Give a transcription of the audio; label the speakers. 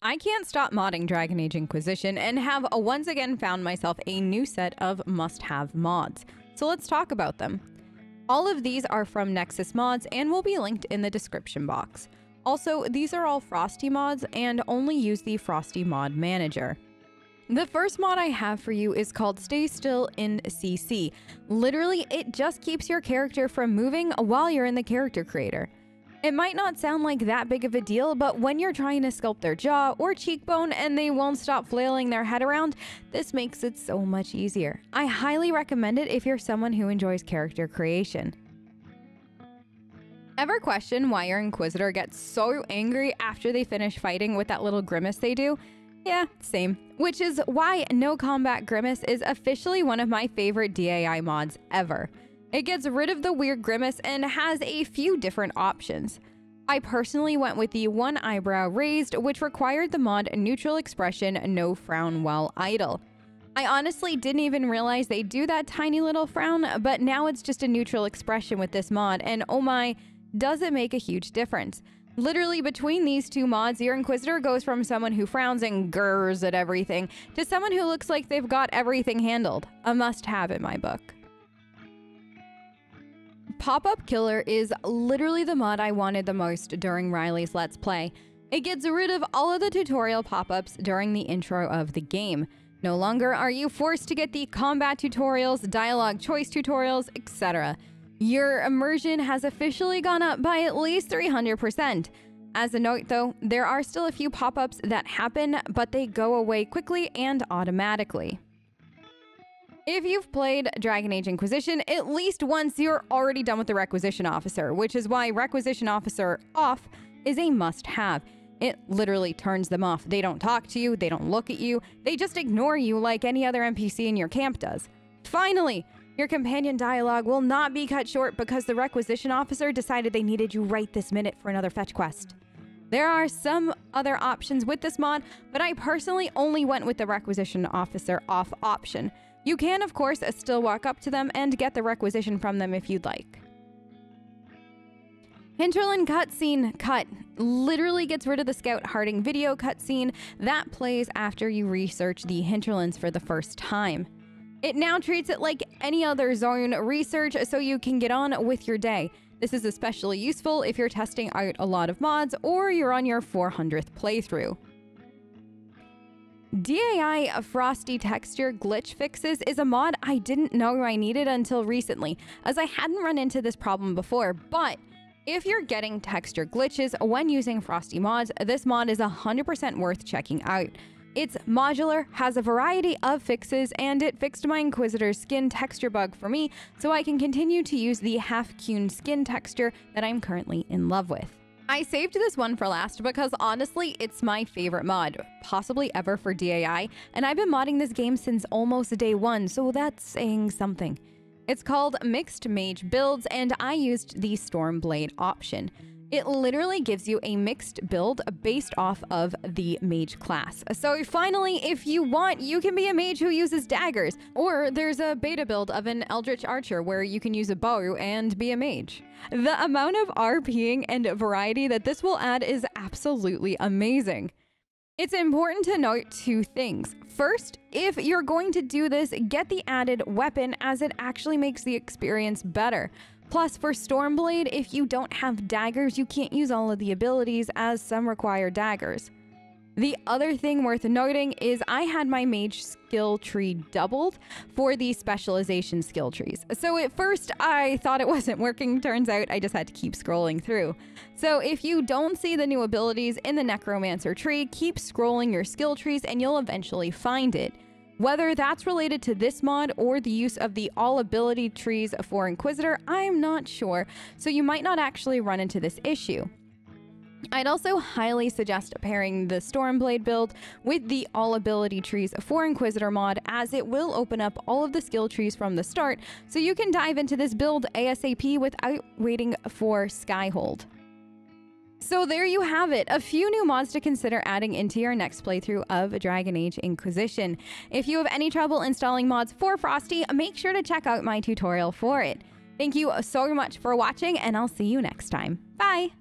Speaker 1: I can't stop modding Dragon Age Inquisition and have once again found myself a new set of must-have mods. So let's talk about them. All of these are from Nexus Mods and will be linked in the description box. Also, these are all Frosty mods and only use the Frosty Mod Manager. The first mod I have for you is called Stay Still in CC. Literally, it just keeps your character from moving while you're in the character creator. It might not sound like that big of a deal, but when you're trying to sculpt their jaw or cheekbone and they won't stop flailing their head around, this makes it so much easier. I highly recommend it if you're someone who enjoys character creation. Ever question why your Inquisitor gets so angry after they finish fighting with that little grimace they do? Yeah, same. Which is why No Combat Grimace is officially one of my favorite DAI mods ever. It gets rid of the weird grimace and has a few different options. I personally went with the one eyebrow raised, which required the mod neutral expression, no frown while idle. I honestly didn't even realize they do that tiny little frown, but now it's just a neutral expression with this mod, and oh my, does it make a huge difference. Literally between these two mods, your Inquisitor goes from someone who frowns and grrrs at everything to someone who looks like they've got everything handled. A must-have in my book. PopUp Killer is literally the mod I wanted the most during Riley's Let's Play. It gets rid of all of the tutorial pop-ups during the intro of the game. No longer are you forced to get the combat tutorials, dialogue choice tutorials, etc. Your immersion has officially gone up by at least 300%. As a note though, there are still a few pop-ups that happen, but they go away quickly and automatically. If you've played Dragon Age Inquisition at least once, you're already done with the Requisition Officer, which is why Requisition Officer off is a must-have. It literally turns them off. They don't talk to you, they don't look at you, they just ignore you like any other NPC in your camp does. Finally, your companion dialogue will not be cut short because the Requisition Officer decided they needed you right this minute for another fetch quest. There are some other options with this mod, but I personally only went with the Requisition Officer off option. You can, of course, still walk up to them and get the requisition from them if you'd like. Hinterland Cutscene cut literally gets rid of the Scout Harding video cutscene that plays after you research the Hinterlands for the first time. It now treats it like any other zone research so you can get on with your day. This is especially useful if you're testing out a lot of mods or you're on your 400th playthrough. DAI Frosty Texture Glitch Fixes is a mod I didn't know I needed until recently, as I hadn't run into this problem before, but if you're getting texture glitches when using Frosty mods, this mod is 100% worth checking out. It's modular, has a variety of fixes, and it fixed my Inquisitor's skin texture bug for me, so I can continue to use the half-hewn skin texture that I'm currently in love with. I saved this one for last because honestly, it's my favorite mod, possibly ever for DAI, and I've been modding this game since almost day one, so that's saying something. It's called Mixed Mage Builds, and I used the Stormblade option. It literally gives you a mixed build based off of the mage class. So finally, if you want, you can be a mage who uses daggers. Or there's a beta build of an Eldritch Archer where you can use a bow and be a mage. The amount of RPing and variety that this will add is absolutely amazing. It's important to note two things. First, if you're going to do this, get the added weapon as it actually makes the experience better. Plus, for Stormblade, if you don't have daggers, you can't use all of the abilities as some require daggers. The other thing worth noting is I had my mage skill tree doubled for the specialization skill trees. So at first I thought it wasn't working, turns out I just had to keep scrolling through. So if you don't see the new abilities in the Necromancer tree, keep scrolling your skill trees and you'll eventually find it. Whether that's related to this mod or the use of the all ability trees for Inquisitor, I'm not sure, so you might not actually run into this issue. I'd also highly suggest pairing the Stormblade build with the all ability trees for Inquisitor mod, as it will open up all of the skill trees from the start, so you can dive into this build ASAP without waiting for Skyhold. So there you have it, a few new mods to consider adding into your next playthrough of Dragon Age Inquisition. If you have any trouble installing mods for Frosty, make sure to check out my tutorial for it. Thank you so much for watching, and I'll see you next time. Bye!